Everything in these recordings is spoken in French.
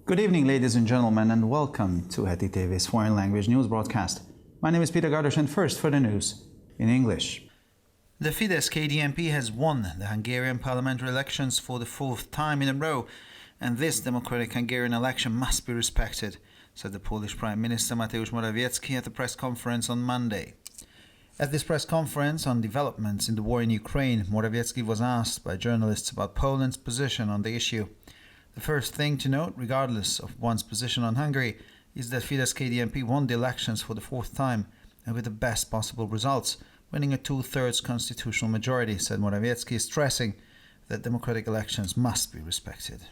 Good evening, ladies and gentlemen, and welcome to Heti TV's foreign language news broadcast. My name is Peter Gardos, and first for the news in English. The Fidesz-KDNP has won the Hungarian parliamentary elections for the fourth time in a row, and this democratic Hungarian election must be respected, said the Polish Prime Minister Mateusz Morawiecki at a press conference on Monday. At this press conference on developments in the war in Ukraine, Morawiecki was asked by journalists about Poland's position on the issue. The first thing to note, regardless of one's position on Hungary, is that Fidesz-KDNP won the elections for the fourth time and with the best possible results, winning a two-thirds constitutional majority, said Morawiecki, stressing that democratic elections must be respected.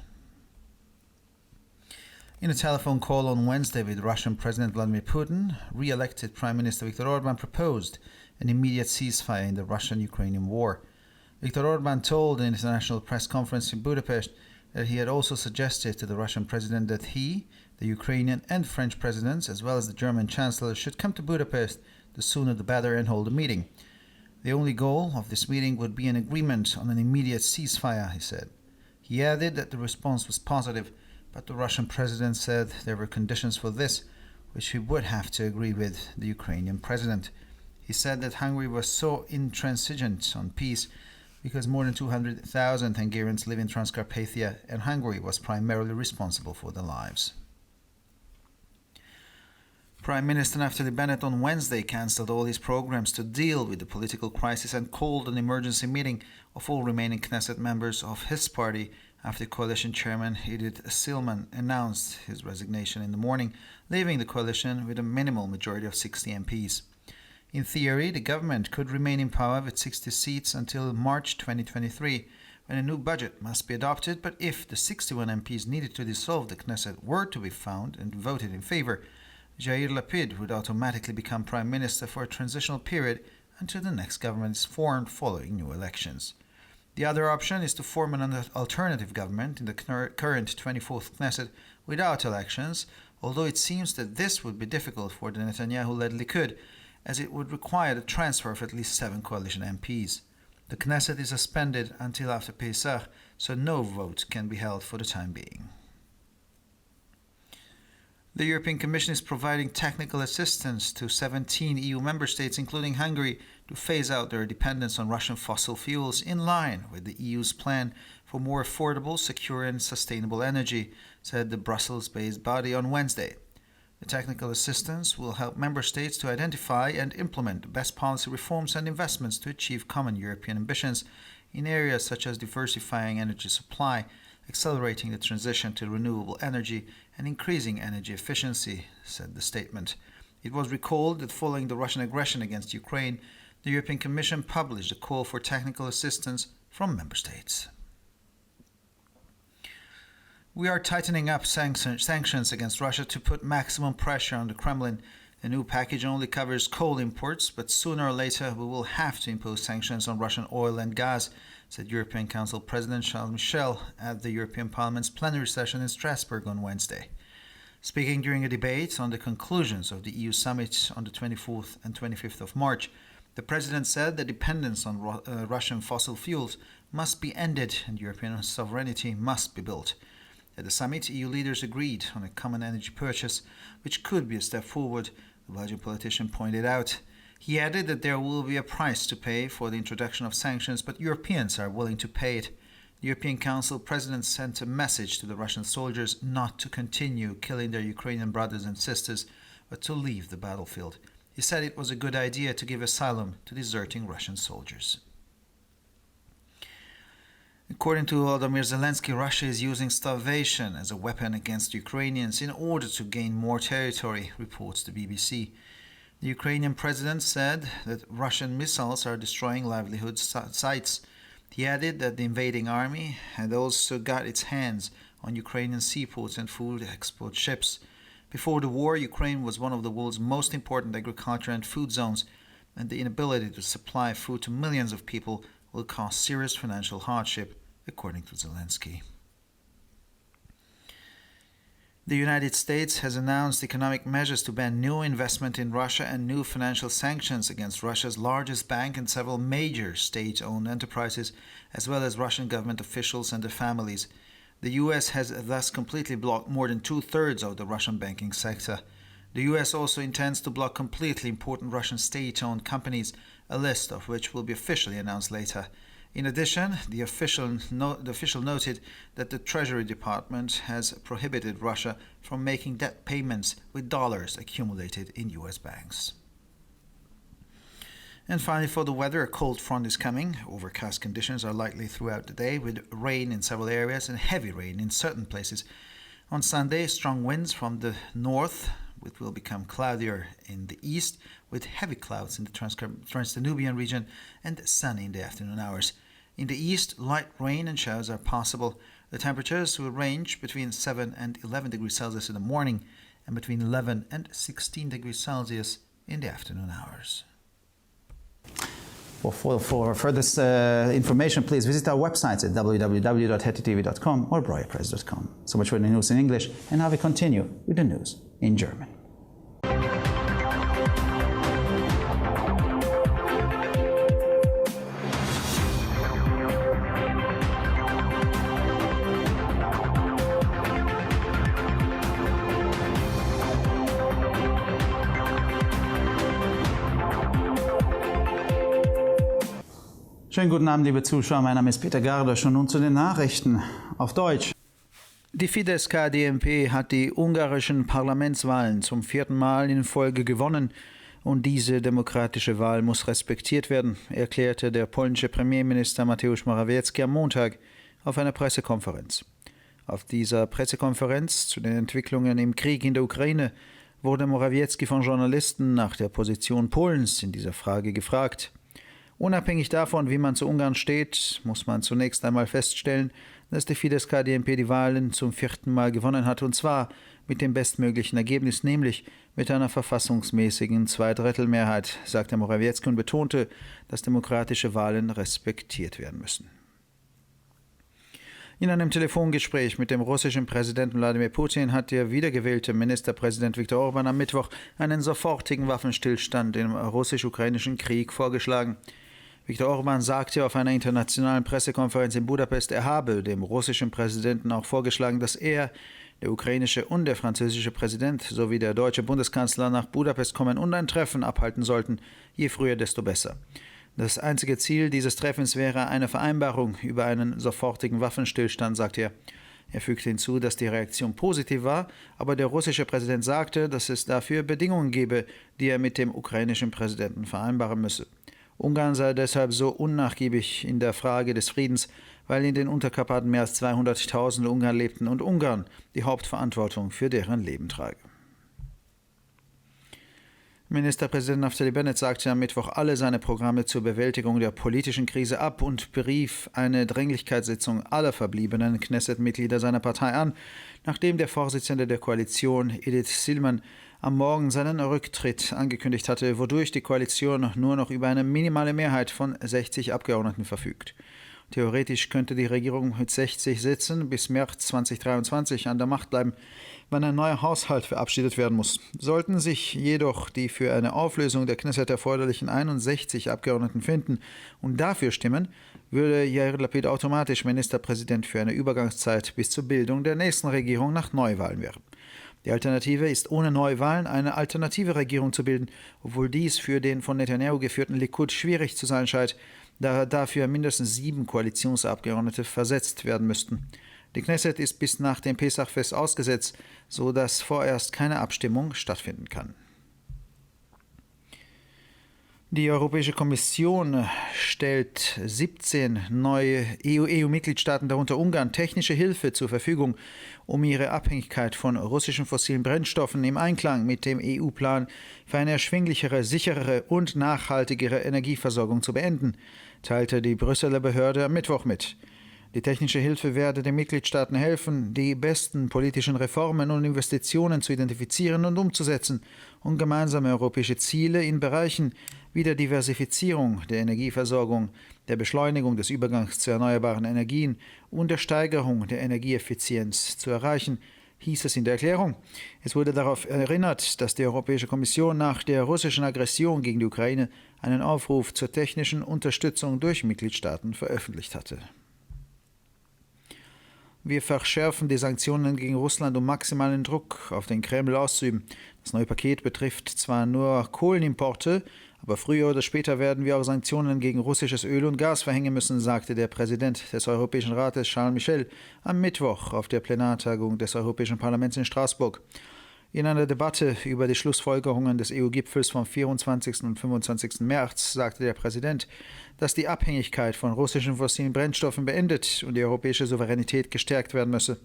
In a telephone call on Wednesday with Russian President Vladimir Putin, re-elected Prime Minister Viktor Orbán proposed an immediate ceasefire in the Russian-Ukrainian war. Viktor Orbán told an international press conference in Budapest that he had also suggested to the Russian president that he, the Ukrainian and French presidents, as well as the German chancellor, should come to Budapest the sooner the better and hold a meeting. The only goal of this meeting would be an agreement on an immediate ceasefire, he said. He added that the response was positive, but the Russian president said there were conditions for this, which he would have to agree with the Ukrainian president. He said that Hungary was so intransigent on peace because more than 200,000 Hungarians live in Transcarpathia, and Hungary was primarily responsible for their lives. Prime Minister Naftali Bennett on Wednesday cancelled all his programs to deal with the political crisis and called an emergency meeting of all remaining Knesset members of his party after coalition chairman Edith Silman announced his resignation in the morning, leaving the coalition with a minimal majority of 60 MPs. In theory, the government could remain in power with 60 seats until March 2023, when a new budget must be adopted, but if the 61 MPs needed to dissolve the Knesset were to be found and voted in favor, Yair Lapid would automatically become prime minister for a transitional period until the next government is formed following new elections. The other option is to form an alternative government in the current 24th Knesset without elections, although it seems that this would be difficult for the Netanyahu-led Likud, as it would require the transfer of at least 7 coalition MPs. The Knesset is suspended until after Pesach, so no vote can be held for the time being. The European Commission is providing technical assistance to 17 EU member states, including Hungary, to phase out their dependence on Russian fossil fuels in line with the EU's plan for more affordable, secure and sustainable energy, said the Brussels-based body on Wednesday. The technical assistance will help member states to identify and implement the best policy reforms and investments to achieve common European ambitions in areas such as diversifying energy supply, accelerating the transition to renewable energy, and increasing energy efficiency, said the statement. It was recalled that following the Russian aggression against Ukraine, the European Commission published a call for technical assistance from member states. We are tightening up sanctions against Russia to put maximum pressure on the Kremlin. The new package only covers coal imports, but sooner or later we will have to impose sanctions on Russian oil and gas, said European Council President Charles Michel at the European Parliament's plenary session in Strasbourg on Wednesday. Speaking during a debate on the conclusions of the EU summit on the 24th and 25th of March, the President said the dependence on Russian fossil fuels must be ended and European sovereignty must be built. At the summit, EU leaders agreed on a common energy purchase, which could be a step forward, the Belgian politician pointed out. He added that there will be a price to pay for the introduction of sanctions, but Europeans are willing to pay it. The European Council President sent a message to the Russian soldiers not to continue killing their Ukrainian brothers and sisters, but to leave the battlefield. He said it was a good idea to give asylum to deserting Russian soldiers. According to Volodymyr Zelensky, Russia is using starvation as a weapon against Ukrainians in order to gain more territory, reports the BBC. The Ukrainian president said that Russian missiles are destroying livelihood sites. He added that the invading army had also got its hands on Ukrainian seaports and food export ships. Before the war, Ukraine was one of the world's most important agriculture and food zones, and the inability to supply food to millions of people will cause serious financial hardship, according to Zelensky. The United States has announced economic measures to ban new investment in Russia and new financial sanctions against Russia's largest bank and several major state-owned enterprises, as well as Russian government officials and their families. The US has thus completely blocked more than two-thirds of the Russian banking sector. The US also intends to block completely important Russian state-owned companies, a list of which will be officially announced later. In addition, the official noted that the Treasury Department has prohibited Russia from making debt payments with dollars accumulated in US banks. And finally, for the weather, a cold front is coming. Overcast conditions are likely throughout the day, with rain in several areas and heavy rain in certain places. On Sunday, strong winds from the north, which will become cloudier in the east, with heavy clouds in the Trans-Danubian region and sunny in the afternoon hours. In the east, light rain and showers are possible. The temperatures will range between 7 and 11 degrees Celsius in the morning and between 11 and 16 degrees Celsius in the afternoon hours. For further information, please visit our websites at www.hettytv.com or breuerpress.com. So much for the news in English, and now we continue with the news in German. Schönen guten Abend, liebe Zuschauer. Mein Name ist Peter Gardosch und nun zu den Nachrichten auf Deutsch. Die Fidesz-KDNP hat die ungarischen Parlamentswahlen zum 4. Mal in Folge gewonnen und diese demokratische Wahl muss respektiert werden, erklärte der polnische Premierminister Mateusz Morawiecki am Montag auf einer Pressekonferenz. Auf dieser Pressekonferenz zu den Entwicklungen im Krieg in der Ukraine wurde Morawiecki von Journalisten nach der Position Polens in dieser Frage gefragt. Unabhängig davon, wie man zu Ungarn steht, muss man zunächst einmal feststellen, dass die Fidesz-KDNP die Wahlen zum 4. Mal gewonnen hat, und zwar mit dem bestmöglichen Ergebnis, nämlich mit einer verfassungsmäßigen Zweidrittelmehrheit, sagte Morawiecki und betonte, dass demokratische Wahlen respektiert werden müssen. In einem Telefongespräch mit dem russischen Präsidenten Wladimir Putin hat der wiedergewählte Ministerpräsident Viktor Orban am Mittwoch einen sofortigen Waffenstillstand im russisch-ukrainischen Krieg vorgeschlagen. Viktor Orban sagte auf einer internationalen Pressekonferenz in Budapest, er habe dem russischen Präsidenten auch vorgeschlagen, dass er, der ukrainische und der französische Präsident sowie der deutsche Bundeskanzler nach Budapest kommen und ein Treffen abhalten sollten, je früher, desto besser. Das einzige Ziel dieses Treffens wäre eine Vereinbarung über einen sofortigen Waffenstillstand, sagte er. Er fügte hinzu, dass die Reaktion positiv war, aber der russische Präsident sagte, dass es dafür Bedingungen gebe, die er mit dem ukrainischen Präsidenten vereinbaren müsse. Ungarn sei deshalb so unnachgiebig in der Frage des Friedens, weil in den Unterkarpaten mehr als 200.000 Ungarn lebten und Ungarn die Hauptverantwortung für deren Leben trage. Ministerpräsident Naftali Bennett sagte am Mittwoch alle seine Programme zur Bewältigung der politischen Krise ab und berief eine Dringlichkeitssitzung aller verbliebenen Knesset-Mitglieder seiner Partei an, nachdem der Vorsitzende der Koalition, Edith Silman, am Morgen seinen Rücktritt angekündigt hatte, wodurch die Koalition nur noch über eine minimale Mehrheit von 60 Abgeordneten verfügt. Theoretisch könnte die Regierung mit 60 Sitzen bis März 2023 an der Macht bleiben, wenn ein neuer Haushalt verabschiedet werden muss. Sollten sich jedoch die für eine Auflösung der Knesset erforderlichen 61 Abgeordneten finden und dafür stimmen, würde Yair Lapid automatisch Ministerpräsident für eine Übergangszeit bis zur Bildung der nächsten Regierung nach Neuwahlen werden. Die Alternative ist, ohne Neuwahlen eine alternative Regierung zu bilden, obwohl dies für den von Netanyahu geführten Likud schwierig zu sein scheint, da dafür mindestens 7 Koalitionsabgeordnete versetzt werden müssten. Die Knesset ist bis nach dem Pesachfest ausgesetzt, sodass vorerst keine Abstimmung stattfinden kann. Die Europäische Kommission stellt 17 neue EU-Mitgliedstaaten, darunter Ungarn, technische Hilfe zur Verfügung, um ihre Abhängigkeit von russischen fossilen Brennstoffen im Einklang mit dem EU-Plan für eine erschwinglichere, sicherere und nachhaltigere Energieversorgung zu beenden, teilte die Brüsseler Behörde am Mittwoch mit. Die technische Hilfe werde den Mitgliedstaaten helfen, die besten politischen Reformen und Investitionen zu identifizieren und umzusetzen und gemeinsame europäische Ziele in Bereichen wie der Diversifizierung der Energieversorgung, der Beschleunigung des Übergangs zu erneuerbaren Energien und der Steigerung der Energieeffizienz zu erreichen, hieß es in der Erklärung. Es wurde darauf erinnert, dass die Europäische Kommission nach der russischen Aggression gegen die Ukraine einen Aufruf zur technischen Unterstützung durch Mitgliedstaaten veröffentlicht hatte. Wir verschärfen die Sanktionen gegen Russland, um maximalen Druck auf den Kreml auszuüben. Das neue Paket betrifft zwar nur Kohlenimporte, aber früher oder später werden wir auch Sanktionen gegen russisches Öl und Gas verhängen müssen, sagte der Präsident des Europäischen Rates Charles Michel am Mittwoch auf der Plenartagung des Europäischen Parlaments in Straßburg. In einer Debatte über die Schlussfolgerungen des EU-Gipfels vom 24. und 25. März sagte der Präsident, dass die Abhängigkeit von russischen fossilen Brennstoffen beendet und die europäische Souveränität gestärkt werden müsse.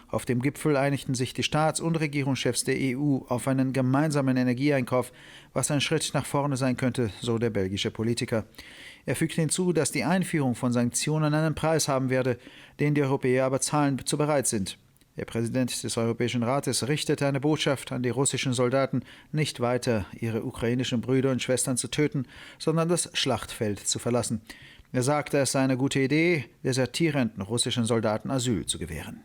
Auf dem Gipfel einigten sich die Staats- und Regierungschefs der EU auf einen gemeinsamen Energieeinkauf, was ein Schritt nach vorne sein könnte, so der belgische Politiker. Er fügte hinzu, dass die Einführung von Sanktionen einen Preis haben werde, den die Europäer aber zahlen zu bereit sind. Der Präsident des Europäischen Rates richtete eine Botschaft an die russischen Soldaten, nicht weiter ihre ukrainischen Brüder und Schwestern zu töten, sondern das Schlachtfeld zu verlassen. Er sagte, es sei eine gute Idee, desertierenden russischen Soldaten Asyl zu gewähren.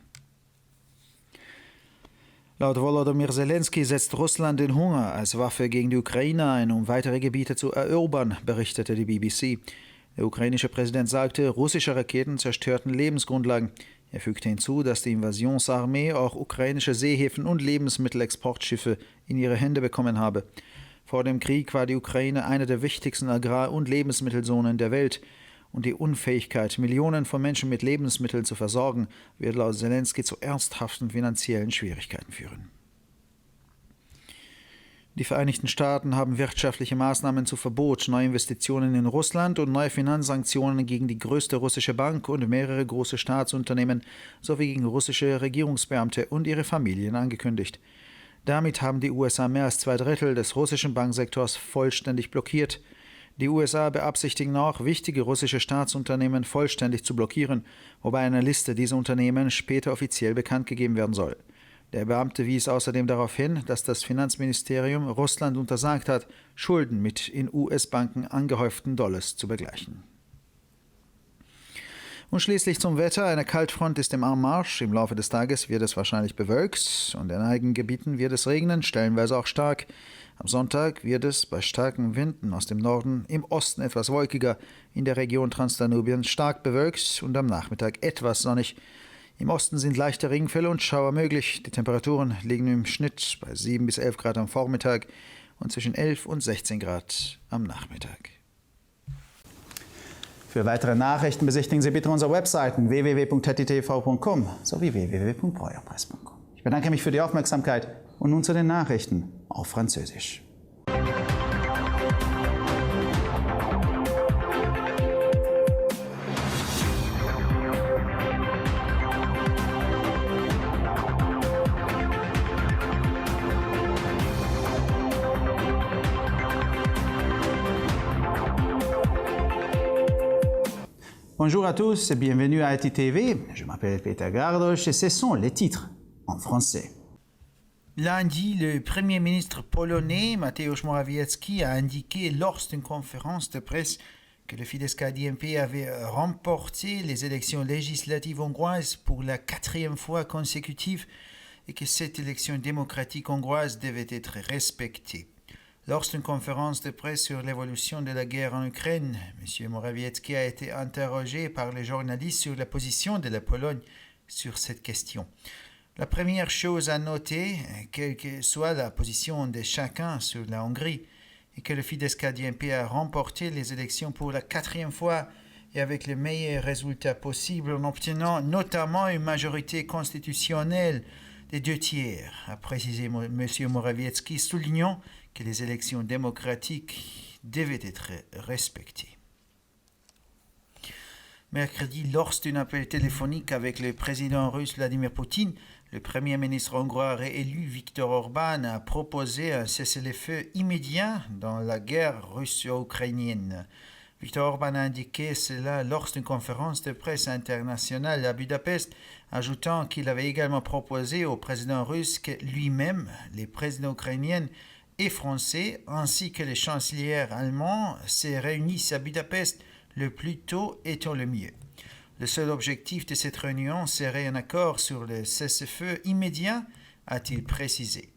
Laut Volodymyr Zelensky setzt Russland den Hunger als Waffe gegen die Ukraine ein, um weitere Gebiete zu erobern, berichtete die BBC. Der ukrainische Präsident sagte, russische Raketen zerstörten Lebensgrundlagen. Er fügte hinzu, dass die Invasionsarmee auch ukrainische Seehäfen und Lebensmittelexportschiffe in ihre Hände bekommen habe. Vor dem Krieg war die Ukraine eine der wichtigsten Agrar- und Lebensmittelzonen der Welt. Und die Unfähigkeit, Millionen von Menschen mit Lebensmitteln zu versorgen, wird laut Zelensky zu ernsthaften finanziellen Schwierigkeiten führen. Die Vereinigten Staaten haben wirtschaftliche Maßnahmen zu Verbot, Neuinvestitionen in Russland und neue Finanzsanktionen gegen die größte russische Bank und mehrere große Staatsunternehmen sowie gegen russische Regierungsbeamte und ihre Familien angekündigt. Damit haben die USA mehr als 2/3 des russischen Banksektors vollständig blockiert. Die USA beabsichtigen auch, wichtige russische Staatsunternehmen vollständig zu blockieren, wobei eine Liste dieser Unternehmen später offiziell bekannt gegeben werden soll. Der Beamte wies außerdem darauf hin, dass das Finanzministerium Russland untersagt hat, Schulden mit in US-Banken angehäuften Dollars zu begleichen. Und schließlich zum Wetter. Eine Kaltfront ist im Anmarsch. Im Laufe des Tages wird es wahrscheinlich bewölkt und in einigen Gebieten wird es regnen, stellenweise auch stark. Am Sonntag wird es bei starken Winden aus dem Norden im Osten etwas wolkiger, in der Region Transdanubien stark bewölkt und am Nachmittag etwas sonnig. Im Osten sind leichte Regenfälle und Schauer möglich. Die Temperaturen liegen im Schnitt bei 7 bis 11 Grad am Vormittag und zwischen 11 und 16 Grad am Nachmittag. Für weitere Nachrichten besichtigen Sie bitte unsere Webseiten www.hettitv.com sowie www.breuerpreis.com. Ich bedanke mich für die Aufmerksamkeit und nun zu den Nachrichten auf Französisch. Bonjour à tous et bienvenue à HettitV. Je m'appelle Peter Gardosch et ce sont les titres en français. Lundi, le Premier ministre polonais Mateusz Morawiecki a indiqué lors d'une conférence de presse que le Fidesz-KDNP avait remporté les élections législatives hongroises pour la 4e fois consécutive et que cette élection démocratique hongroise devait être respectée. Lors d'une conférence de presse sur l'évolution de la guerre en Ukraine, M. Morawiecki a été interrogé par les journalistes sur la position de la Pologne sur cette question. La première chose à noter, quelle que soit la position de chacun sur la Hongrie, est que le Fidesz-KDNP a remporté les élections pour la 4e fois et avec les meilleurs résultats possibles en obtenant notamment une majorité constitutionnelle des 2/3, a précisé M. Morawiecki, soulignant que les élections démocratiques devaient être respectées. Mercredi, lors d'un appel téléphonique avec le président russe Vladimir Poutine, le Premier ministre hongrois réélu Viktor Orban a proposé un cessez-le-feu immédiat dans la guerre russo-ukrainienne. Viktor Orban a indiqué cela lors d'une conférence de presse internationale à Budapest, ajoutant qu'il avait également proposé au président russe que lui-même, les présidents ukrainiens et français, ainsi que les chanceliers allemands, se réunissent à Budapest le plus tôt étant le mieux. Le seul objectif de cette réunion serait un accord sur le cessez-le-feu immédiat, a-t-il précisé.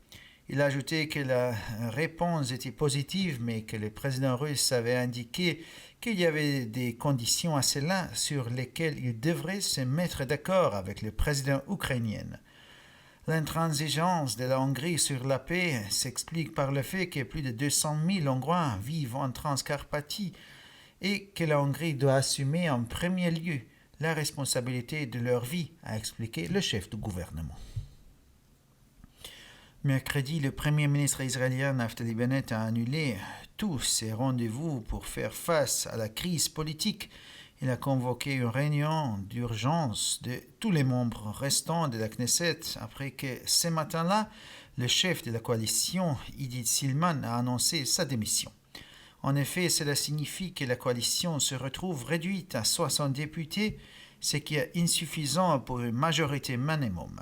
Il a ajouté que la réponse était positive, mais que le président russe avait indiqué qu'il y avait des conditions à cela sur lesquelles il devrait se mettre d'accord avec le président ukrainien. L'intransigeance de la Hongrie sur la paix s'explique par le fait que plus de 200 000 Hongrois vivent en Transcarpathie et que la Hongrie doit assumer en premier lieu la responsabilité de leur vie, a expliqué le chef du gouvernement. Mercredi, le premier ministre israélien Naftali Bennett a annulé tous ses rendez-vous pour faire face à la crise politique. Il a convoqué une réunion d'urgence de tous les membres restants de la Knesset après que ce matin-là, le chef de la coalition, Idit Silman, a annoncé sa démission. En effet, cela signifie que la coalition se retrouve réduite à 60 députés, ce qui est insuffisant pour une majorité minimum.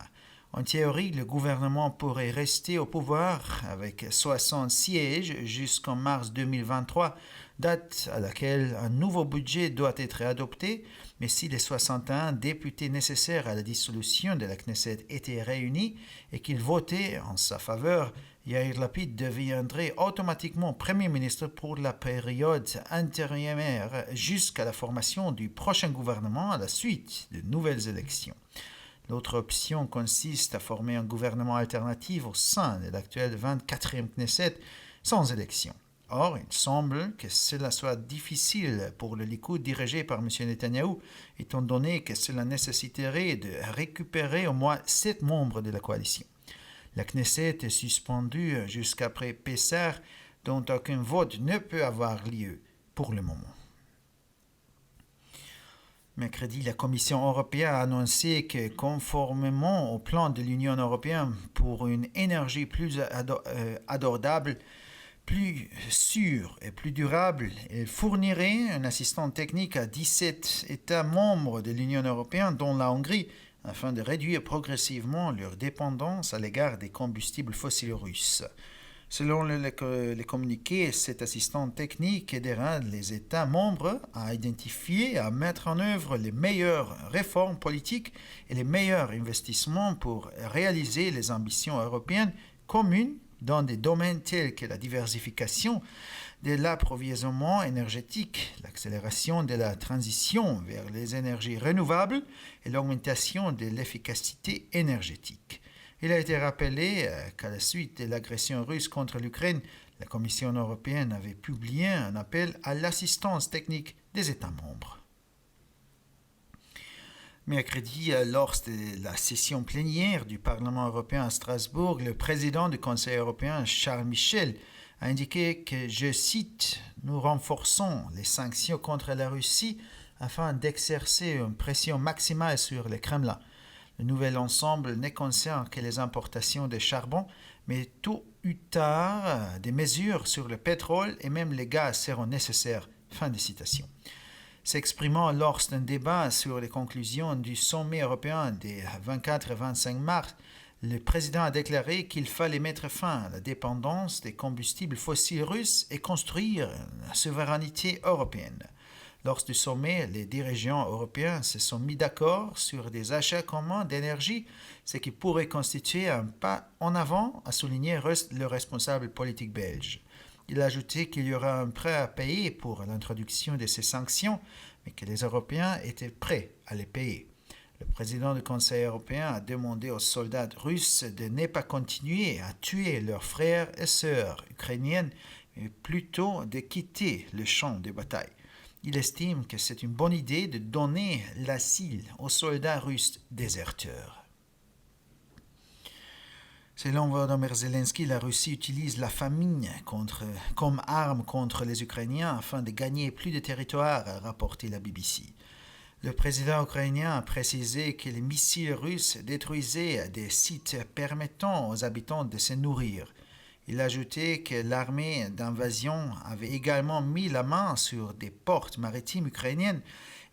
En théorie, le gouvernement pourrait rester au pouvoir avec 60 sièges jusqu'en mars 2023, date à laquelle un nouveau budget doit être adopté, mais si les 61 députés nécessaires à la dissolution de la Knesset étaient réunis et qu'ils votaient en sa faveur, Yair Lapid deviendrait automatiquement Premier ministre pour la période intérimaire jusqu'à la formation du prochain gouvernement à la suite de nouvelles élections. L'autre option consiste à former un gouvernement alternatif au sein de l'actuelle 24e Knesset sans élection. Or, il semble que cela soit difficile pour le Likoud dirigé par M. Netanyahou, étant donné que cela nécessiterait de récupérer au moins 7 membres de la coalition. La Knesset est suspendue jusqu'après Pessah, dont aucun vote ne peut avoir lieu pour le moment. Mercredi, la Commission européenne a annoncé que, conformément au plan de l'Union européenne pour une énergie plus abordable, plus sûre et plus durable, elle fournirait un assistant technique à 17 États membres de l'Union européenne, dont la Hongrie, afin de réduire progressivement leur dépendance à l'égard des combustibles fossiles russes. Selon les communiqués, cet assistant technique aidera les États membres à identifier et à mettre en œuvre les meilleures réformes politiques et les meilleurs investissements pour réaliser les ambitions européennes communes dans des domaines tels que la diversification de l'approvisionnement énergétique, l'accélération de la transition vers les énergies renouvelables et l'augmentation de l'efficacité énergétique. Il a été rappelé qu'à la suite de l'agression russe contre l'Ukraine, la Commission européenne avait publié un appel à l'assistance technique des États membres. Mercredi, lors de la session plénière du Parlement européen à Strasbourg, le président du Conseil européen, Charles Michel, a indiqué que, je cite, « Nous renforçons les sanctions contre la Russie afin d'exercer une pression maximale sur le Kremlin. Le nouvel ensemble ne concerne que les importations de charbon, mais tôt ou tard, des mesures sur le pétrole et même les gaz seront nécessaires. » Fin de citation. S'exprimant lors d'un débat sur les conclusions du sommet européen des 24 et 25 mars, le président a déclaré qu'il fallait mettre fin à la dépendance des combustibles fossiles russes et construire la souveraineté européenne. Lors du sommet, les dirigeants européens se sont mis d'accord sur des achats communs d'énergie, ce qui pourrait constituer un pas en avant, a souligné le responsable politique belge. Il a ajouté qu'il y aura un prêt à payer pour l'introduction de ces sanctions, mais que les Européens étaient prêts à les payer. Le président du Conseil européen a demandé aux soldats russes de ne pas continuer à tuer leurs frères et sœurs ukrainiennes, mais plutôt de quitter le champ de bataille. Il estime que c'est une bonne idée de donner l'asile aux soldats russes déserteurs. Selon Volodymyr Zelensky, la Russie utilise la famine comme arme contre les Ukrainiens afin de gagner plus de territoire, a rapporté la BBC. Le président ukrainien a précisé que les missiles russes détruisaient des sites permettant aux habitants de se nourrir. Il a ajouté que l'armée d'invasion avait également mis la main sur des ports maritimes ukrainiennes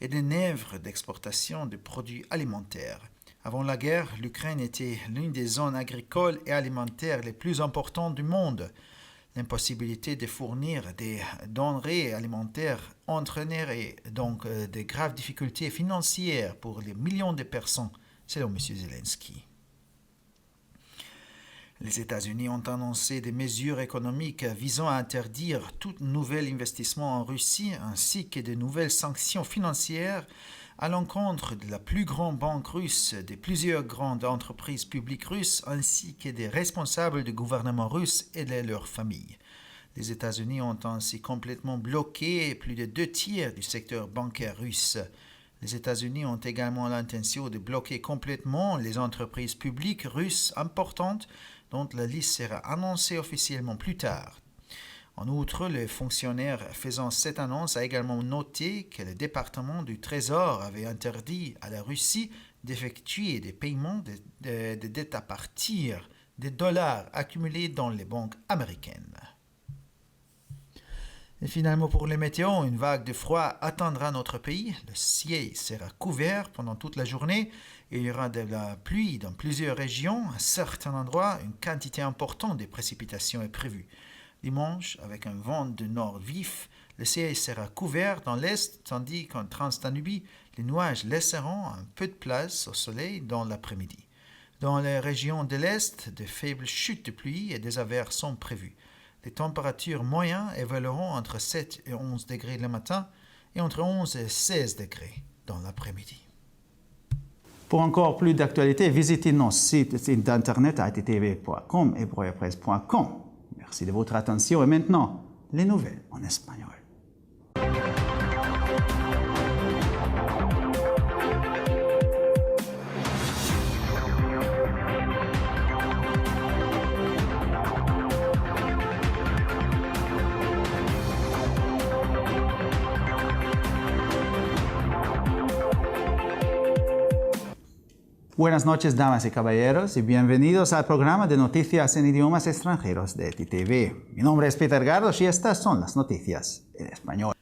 et des navires d'exportation de produits alimentaires. Avant la guerre, l'Ukraine était l'une des zones agricoles et alimentaires les plus importantes du monde. L'impossibilité de fournir des denrées alimentaires entraînerait donc de graves difficultés financières pour les millions de personnes, selon M. Zelensky. Les États-Unis ont annoncé des mesures économiques visant à interdire tout nouvel investissement en Russie ainsi que de nouvelles sanctions financières à l'encontre de la plus grande banque russe, de plusieurs grandes entreprises publiques russes ainsi que des responsables du gouvernement russe et de leurs familles. Les États-Unis ont ainsi complètement bloqué plus de 2/3 du secteur bancaire russe. Les États-Unis ont également l'intention de bloquer complètement les entreprises publiques russes importantes dont la liste sera annoncée officiellement plus tard. En outre, le fonctionnaire faisant cette annonce a également noté que le département du Trésor avait interdit à la Russie d'effectuer des paiements de dettes à partir des dollars accumulés dans les banques américaines. Et finalement, pour les météos, une vague de froid atteindra notre pays. Le ciel sera couvert pendant toute la journée. Il y aura de la pluie dans plusieurs régions. À certains endroits, une quantité importante de précipitations est prévue. Dimanche, avec un vent de nord vif, le ciel sera couvert dans l'est, tandis qu'en Transdanubie, les nuages laisseront un peu de place au soleil dans l'après-midi. Dans les régions de l'est, de faibles chutes de pluie et des averses sont prévues. Les températures moyennes évolueront entre 7 et 11 degrés le matin et entre 11 et 16 degrés dans l'après-midi. Pour encore plus d'actualités, visitez notre site internet attv.com et broyapresse.com. Merci de votre attention et maintenant, les nouvelles en espagnol. Buenas noches, damas y caballeros, y bienvenidos al programa de noticias en idiomas extranjeros de ETV. Mi nombre es Peter Gardos y estas son las noticias en español.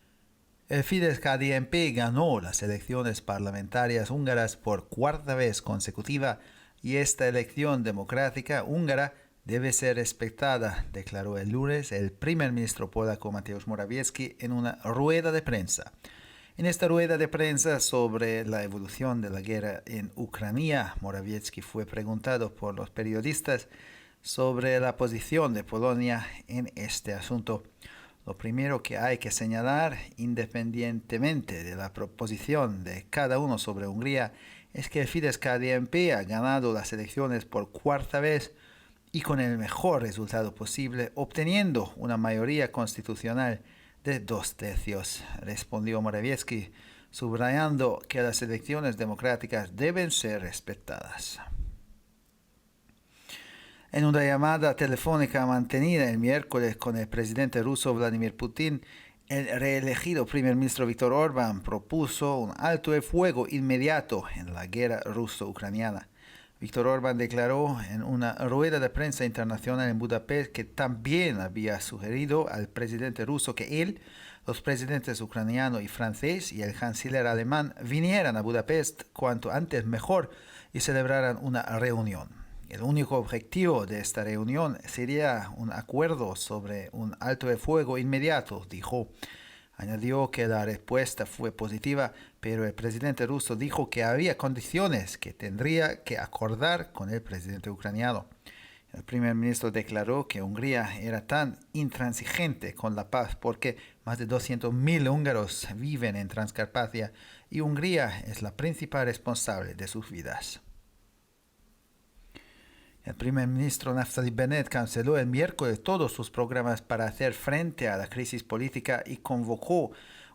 El Fidesz-KDNP ganó las elecciones parlamentarias húngaras por cuarta vez consecutiva y esta elección democrática húngara debe ser respetada, declaró el lunes el primer ministro polaco Mateusz Morawiecki en una rueda de prensa. En esta rueda de prensa sobre la evolución de la guerra en Ucrania, Morawiecki fue preguntado por los periodistas sobre la posición de Polonia en este asunto. Lo primero que hay que señalar, independientemente de la proposición de cada uno sobre Hungría, es que el Fidesz-KDNP ha ganado las elecciones por cuarta vez y con el mejor resultado posible, obteniendo una mayoría constitucional de 2/3, respondió Morawiecki, subrayando que las elecciones democráticas deben ser respetadas. En una llamada telefónica mantenida el miércoles con el presidente ruso Vladimir Putin, el reelegido primer ministro Viktor Orbán propuso un alto el fuego inmediato en la guerra ruso-ucraniana. Viktor Orbán declaró en una rueda de prensa internacional en Budapest que también había sugerido al presidente ruso que él, los presidentes ucraniano y francés y el canciller alemán vinieran a Budapest cuanto antes mejor y celebraran una reunión. El único objetivo de esta reunión sería un acuerdo sobre un alto el fuego inmediato, dijo. Añadió que la respuesta fue positiva, pero el presidente ruso dijo que había condiciones que tendría que acordar con el presidente ucraniano. El primer ministro declaró que Hungría era tan intransigente con la paz porque más de 200.000 húngaros viven en Transcarpatia y Hungría es la principal responsable de sus vidas. El primer ministro Naftali Bennett canceló el miércoles todos sus programas para hacer frente a la crisis política y convocó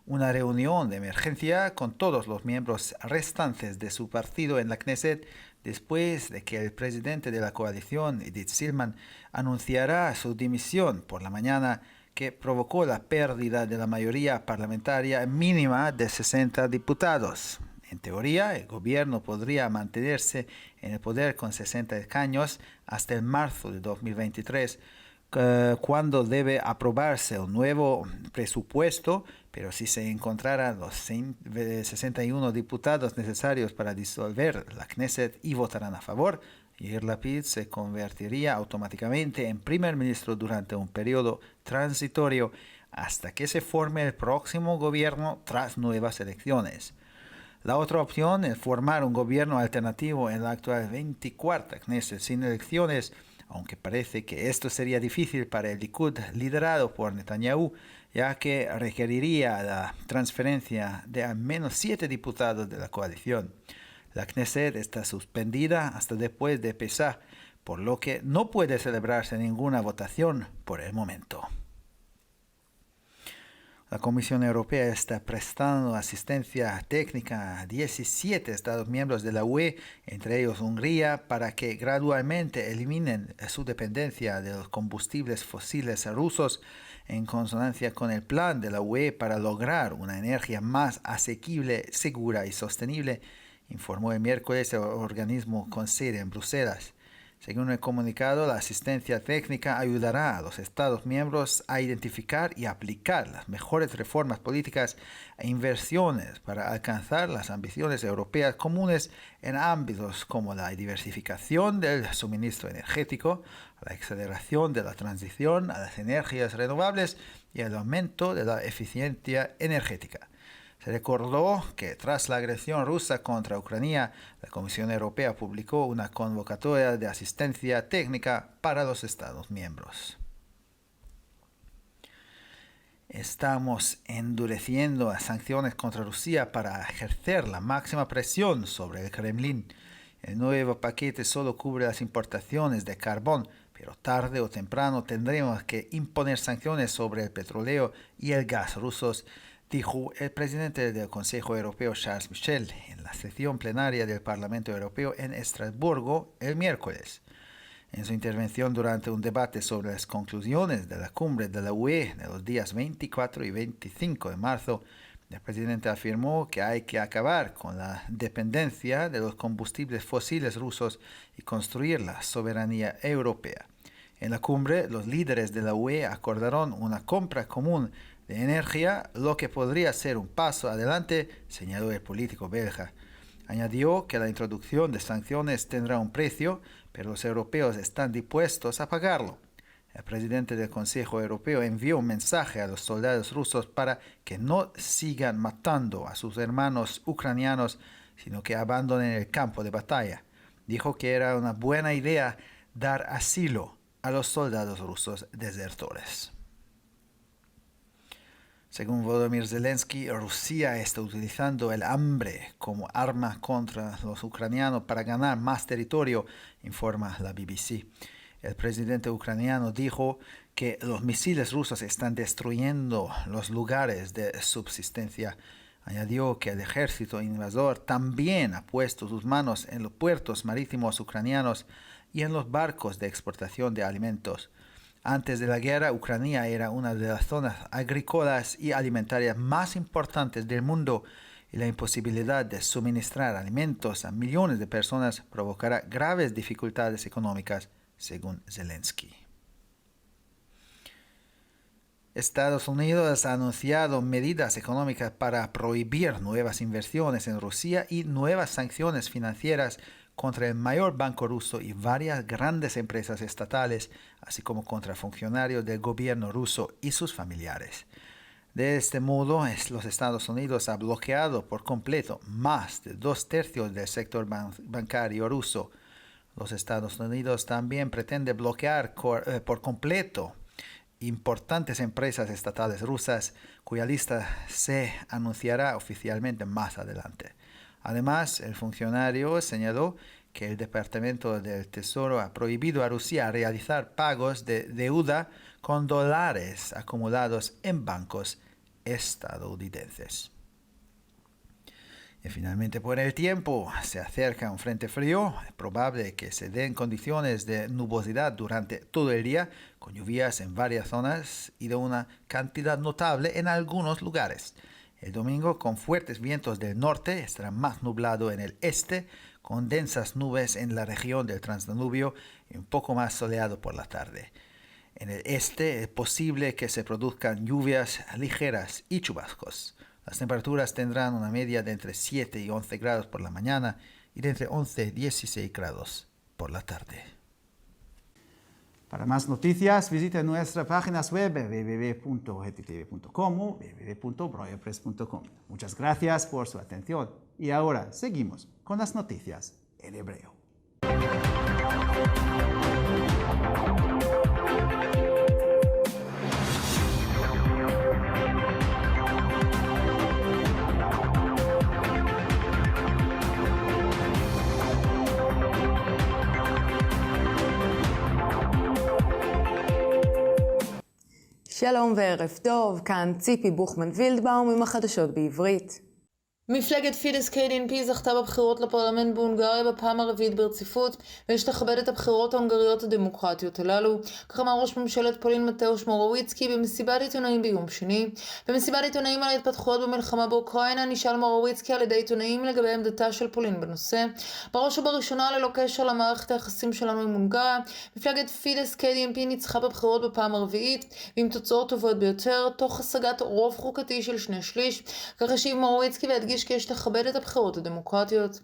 una reunión de emergencia con todos los miembros restantes de su partido en la Knesset después de que el presidente de la coalición, Idit Silman, anunciara su dimisión por la mañana, que provocó la pérdida de la mayoría parlamentaria mínima de 60 diputados. En teoría, el gobierno podría mantenerse en el poder con 60 escaños hasta el marzo de 2023, cuando debe aprobarse un nuevo presupuesto, pero si se encontraran los 61 diputados necesarios para disolver la Knesset y votarán a favor, Yair Lapid se convertiría automáticamente en primer ministro durante un periodo transitorio hasta que se forme el próximo gobierno tras nuevas elecciones. La otra opción es formar un gobierno alternativo en la actual 24ª Knesset sin elecciones, aunque parece que esto sería difícil para el Likud liderado por Netanyahu, ya que requeriría la transferencia de al menos 7 diputados de la coalición. La Knesset está suspendida hasta después de Pesach, por lo que no puede celebrarse ninguna votación por el momento. La Comisión Europea está prestando asistencia técnica a 17 Estados miembros de la UE, entre ellos Hungría, para que gradualmente eliminen su dependencia de los combustibles fósiles rusos en consonancia con el plan de la UE para lograr una energía más asequible, segura y sostenible, informó el miércoles el organismo con sede en Bruselas. Según el comunicado, la asistencia técnica ayudará a los Estados miembros a identificar y aplicar las mejores reformas políticas e inversiones para alcanzar las ambiciones europeas comunes en ámbitos como la diversificación del suministro energético, la aceleración de la transición a las energías renovables y el aumento de la eficiencia energética. Se recordó que tras la agresión rusa contra Ucrania, la Comisión Europea publicó una convocatoria de asistencia técnica para los Estados miembros. Estamos endureciendo las sanciones contra Rusia para ejercer la máxima presión sobre el Kremlin. El nuevo paquete solo cubre las importaciones de carbón, pero tarde o temprano tendremos que imponer sanciones sobre el petróleo y el gas rusos, dijo el presidente del Consejo Europeo Charles Michel en la sesión plenaria del Parlamento Europeo en Estrasburgo el miércoles. En su intervención durante un debate sobre las conclusiones de la cumbre de la UE de los días 24 y 25 de marzo, el presidente afirmó que hay que acabar con la dependencia de los combustibles fósiles rusos y construir la soberanía europea. En la cumbre, los líderes de la UE acordaron una compra común de energía, lo que podría ser un paso adelante, señaló el político belga. Añadió que la introducción de sanciones tendrá un precio, pero los europeos están dispuestos a pagarlo. El presidente del Consejo Europeo envió un mensaje a los soldados rusos para que no sigan matando a sus hermanos ucranianos, sino que abandonen el campo de batalla. Dijo que era una buena idea dar asilo a los soldados rusos desertores. Según Volodymyr Zelensky, Rusia está utilizando el hambre como arma contra los ucranianos para ganar más territorio, informa la BBC. El presidente ucraniano dijo que los misiles rusos están destruyendo los lugares de subsistencia. Añadió que el ejército invasor también ha puesto sus manos en los puertos marítimos ucranianos y en los barcos de exportación de alimentos. Antes de la guerra, Ucrania era una de las zonas agrícolas y alimentarias más importantes del mundo y la imposibilidad de suministrar alimentos a millones de personas provocará graves dificultades económicas, según Zelensky. Estados Unidos ha anunciado medidas económicas para prohibir nuevas inversiones en Rusia y nuevas sanciones financieras contra el mayor banco ruso y varias grandes empresas estatales, así como contra funcionarios del gobierno ruso y sus familiares. De este modo, los Estados Unidos ha bloqueado por completo más de 2/3 del sector bancario ruso. Los Estados Unidos también pretende bloquear por completo importantes empresas estatales rusas, cuya lista se anunciará oficialmente más adelante. Además, el funcionario señaló que el Departamento del Tesoro ha prohibido a Rusia realizar pagos de deuda con dólares acumulados en bancos estadounidenses. Y finalmente, por el tiempo, se acerca un frente frío. Es probable que se den condiciones de nubosidad durante todo el día, con lluvias en varias zonas y de una cantidad notable en algunos lugares. El domingo, con fuertes vientos del norte, estará más nublado en el este, con densas nubes en la región del Transdanubio y un poco más soleado por la tarde. En el este es posible que se produzcan lluvias ligeras y chubascos. Las temperaturas tendrán una media de entre 7 y 11 grados por la mañana y de entre 11 y 16 grados por la tarde. Para más noticias, visite nuestras páginas web www.gttv.com o www.broyerpress.com. Muchas gracias por su atención y ahora seguimos con las noticias en hebreo. שלום וערב טוב, כאן ציפי בוכמן וילדבאום עם החדשות בעברית. מפלגת פידס KDNP זכתה בבחירות לפרלמנט בהונגריה בפעם הרביעית ברציפות, ויש לכבד את הבחירות ההונגריות הדמוקרטיות הללו. כך אמר ראש ממשלת פולין מטאוש מורוויצקי במסיבת עיתונאים ביום שני. במסיבת עיתונאים על ההתפתחויות במלחמה באוקראינה נשאל מורוויצקי על ידי עיתונאים לגבי עמדתה של פולין בנושא. בראש ובראשונה, ללא קשר למערכת היחסים שלנו עם הונגריה, מפלגת פידס KDNP ניצחה בבחירות בפעם הרביעית, ועם תוצאות טובות ביותר, תוך השגת רוב חוקתי של 2/3. כך השיב מורוויצקי והדגיש כי יש לכבד את הבחירות הדמוקרטיות.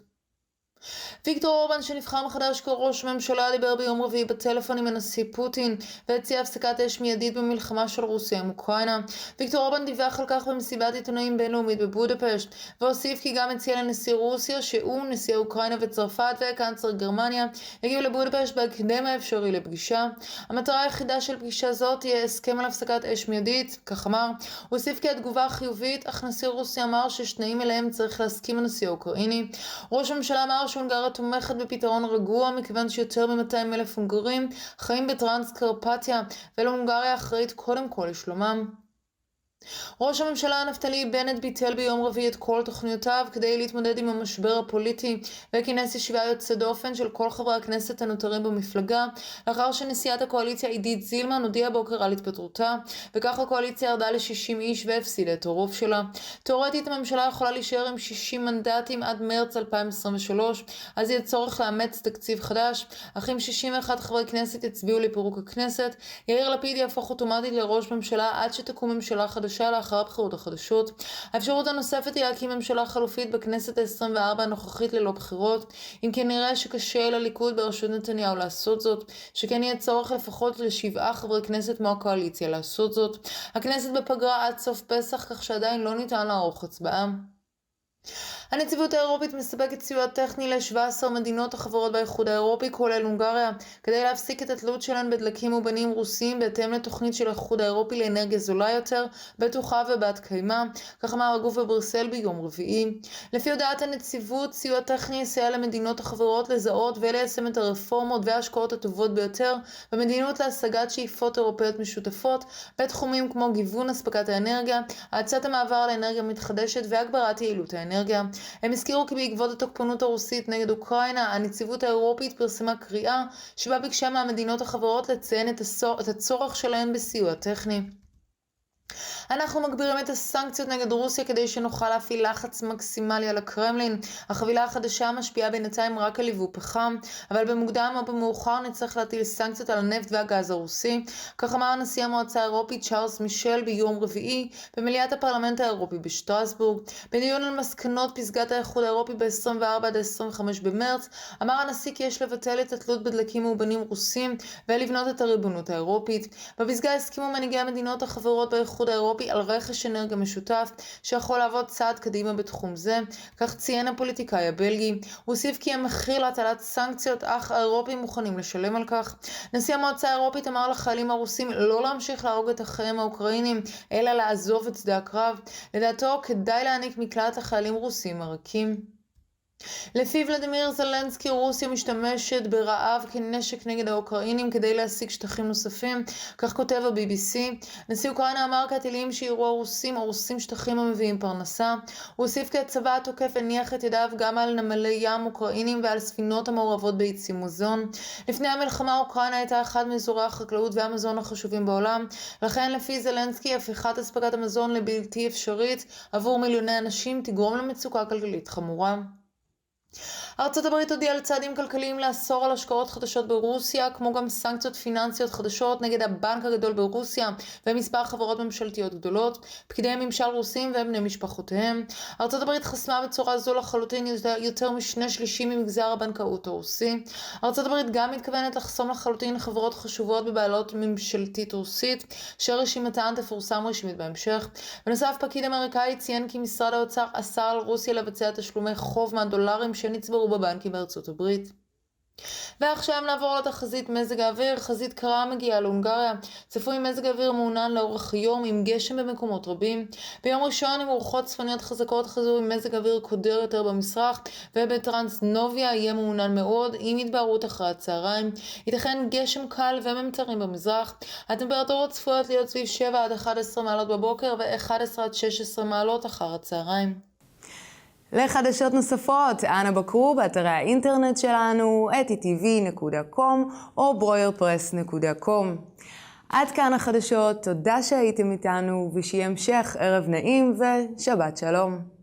ויקטור אורבן, שנבחר מחדש כראש ממשלה, דיבר ביום רביעי בטלפון עם הנשיא פוטין והציע הפסקת אש מיידית במלחמה של רוסיה עם אוקראינה. ויקטור אורבן דיווח על כך במסיבת עיתונאים בינלאומית בבודפשט, והוסיף כי גם הציע לנשיא רוסיה, שהוא נשיא אוקראינה וצרפת וקנצלר גרמניה, יגיעו לבודפשט בהקדם האפשרי לפגישה. המטרה היחידה של פגישה זאת תהיה הסכם על הפסקת אש מיידית, כך אמר. הוא הוסיף כי התגובה חיובית, אך נשיא רוסיה אמר ששניים אליהם צריך להסכים הנשיא האוקראיני. ראש הממשלה אמר שהונגריה תומכת בפתרון רגוע, מכיוון שיותר מ-200,000 הונגרים חיים בטרנס-קרפטיה, ולהונגריה אחראית קודם כל לשלומם. ראש הממשלה נפתלי בנט ביטל ביום רביעי את כל תוכניותיו כדי להתמודד עם המשבר הפוליטי, וכינס ישיבה יוצאת דופן של כל חברי הכנסת הנותרים במפלגה, לאחר שנשיאת הקואליציה עידית זילמן הודיעה בוקר על התפטרותה, וכך הקואליציה ירדה ל-60 איש והפסידה את הרוב שלה. תאורטית הממשלה יכולה להישאר עם 60 מנדטים עד מרץ 2023, אז יהיה צורך לאמץ תקציב חדש, אך אם 61 חברי כנסת יצביעו לפירוק הכנסת, יאיר לפיד יהפוך אוטומטית לראש ממשלה עד שתקום ממשלה חדשה לאחר הבחירות החדשות. האפשרות הנוספת היא להקים ממשלה חלופית בכנסת ה-24 הנוכחית ללא בחירות, אם כן נראה שקשה לליכוד בראשות נתניהו לעשות זאת, שכן יהיה צורך לפחות ל7 חברי כנסת מהקואליציה לעשות זאת. הכנסת בפגרה עד סוף פסח, כך שעדיין לא ניתן לערוך הצבעה. הנציבות האירופית מספקת סיוע טכני ל-17 מדינות החברות באיחוד האירופי, כולל הונגריה, כדי להפסיק את התלות שלהן בדלקים ובנים רוסיים בהתאם לתוכנית של האיחוד האירופי לאנרגיה זולה יותר, בטוחה ובת קיימא, כך אמר הגוף בבריסל ביום רביעי. לפי הודעת הנציבות, סיוע טכני יסייע למדינות החברות לזהות וליישם את הרפורמות וההשקעות הטובות ביותר במדינות להשגת שאיפות אירופאיות משותפות בתחומים כמו גיוון אספקת האנרגיה, האצת המעבר לאנרגיה מתחדשת והגברת יעילות האנרגיה. הם הזכירו כי בעקבות התוקפנות הרוסית נגד אוקראינה, הנציבות האירופית פרסמה קריאה שבה ביקשה מהמדינות החברות לציין את הצורך שלהן בסיוע טכני. אנחנו מגבירים את הסנקציות נגד רוסיה כדי שנוכל להפעיל לחץ מקסימלי על הקרמלין. החבילה החדשה משפיעה בינתיים רק על ייבוא פחם, אבל במוקדם או במאוחר נצטרך להטיל סנקציות על הנפט והגז הרוסי. כך אמר נשיא המועצה האירופית צ'ארלס מישל ביום רביעי במליאת הפרלמנט האירופי בשטרסבורג. בדיון על מסקנות פסגת האיחוד האירופי ב-24 עד 25 במרץ, אמר הנשיא כי יש לבטל את התלות בדלקים מאובנים רוסים ולבנות את הריבונות האירופית. בפסגה הסכימו מנהיגי המדינות החברות באיחוד האירופי על רכש אנרגיה משותף שיכול לעבוד צעד קדימה בתחום זה, כך ציין הפוליטיקאי הבלגי. הוא הוסיף כי המחיר להטלת סנקציות, אך האירופים מוכנים לשלם על כך. נשיא המועצה האירופית אמר לחיילים הרוסים לא להמשיך להרוג את אחיהם האוקראינים, אלא לעזוב את שדה הקרב. לדעתו כדאי להעניק מקלט לחיילים רוסים מרקים. לפי ולדימיר זלנסקי, רוסיה משתמשת ברעב כנשק נגד האוקראינים כדי להשיג שטחים נוספים, כך כותב ה-BBC. נשיא אוקראינה אמר כי הטילים שירו הרוסים הורסים שטחים המביאים פרנסה. הוא הוסיף כי הצבא התוקף הניח את ידיו גם על נמלי ים אוקראינים ועל ספינות המעורבות בייצוא מזון. לפני המלחמה אוקראינה הייתה אחד מאזורי החקלאות והמזון החשובים בעולם, לכן לפי זלנסקי הפיכת אספקת המזון לבלתי אפשרית עבור מיליוני אנשים תגרום למצוקה כלכלית חמורה. ארצות הברית הודיעה על צעדים כלכליים לאסור על השקעות חדשות ברוסיה, כמו גם סנקציות פיננסיות חדשות נגד הבנק הגדול ברוסיה ומספר חברות ממשלתיות גדולות, פקידי ממשל רוסים ובני משפחותיהם. ארצות הברית חסמה בצורה זו לחלוטין יותר מ2/3 ממגזר הבנקאות הרוסי. ארצות הברית גם מתכוונת לחסום לחלוטין חברות חשובות בבעלות ממשלתית רוסית, שרשימתן תפורסם רשמית בהמשך. בנוסף, פקיד אמריקאי ציין כי משרד האוצר אסר על רוסיה לבצע תשלומי חוב מהדולרים שנצברו בבנקים בארצות הברית. ועכשיו נעבור לתחזית מזג האוויר. חזית קרה מגיעה להונגריה. צפוי מזג האוויר מעונן לאורך היום עם גשם במקומות רבים. ביום ראשון עם רוחות צפוניות חזקות חזו עם מזג אוויר קודר יותר במזרח, ובטרנסנוביה יהיה מעונן מאוד עם התבהרות אחרי הצהריים. ייתכן גשם קל וממטרים במזרח. הטמפרטורות צפויות להיות סביב 7 עד 11 מעלות בבוקר ו-11 עד 16 מעלות אחר הצהריים. לחדשות נוספות, אנא בקרו באתרי האינטרנט שלנו, etitv.com או broyerpress.com. עד כאן החדשות, תודה שהייתם איתנו ושיהיה המשך ערב נעים ושבת שלום.